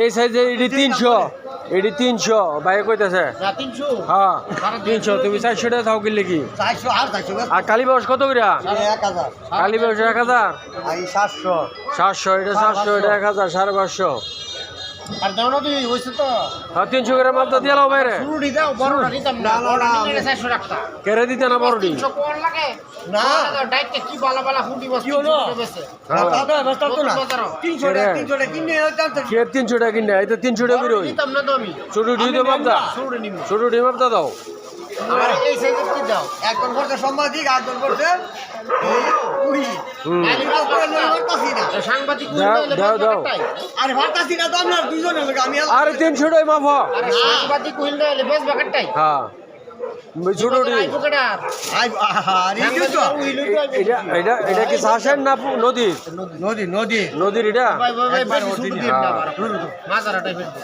এই সাইজে এটি 300 এটি 300 ভাই কইতাছে হ্যাঁ 300 তুমি 400 টাকা থাও কিনলে কি আর কালী বাস কত করে কালী বাস 1000 700 এটা 700 এটা 1000 550 আর দাও না তুই হইছে তো হ্যাঁ 300 করে মাল তো দিয়ে লাও বাইরে শুরুটি দাও বড়টা নিতাম না বড়টা নিলে 400 টাকা কেরে দিতে না বড়ডি 300 কোন লাগে না ডাইরেক্ট কি বালা বালা হুডি বস কি হলো বেছে দাদা ব্যস্ত তো না 300 টাকা কিনে কে 300 টাকা কিনে এই তো 300 টাকা করে হই নিতাম না তো আমি ছোট ডিম মাপদা শুরুটি নিব ছোট ডিম মাপদা দাও আর এই সাইজে কি দাও একজন করতে সম্মাদিক একজন করতে এই কুড়ি আলি রাস্তা করতেছি না সাংবাদিক দাও আরে ভাবতাছি না তো আপনার দুইজনে আমি আরে 300 টাকা মাপ আরে সাংবাদিক কইল না বেশ বাকারটাই হ্যাঁ ছোট ডিম আরে এটা এটা এটা কি শাসের না নদীর নদী নদীর এটা ভাই ভাই বেশি শুরু দিন না মাজারাটাই ফেলবো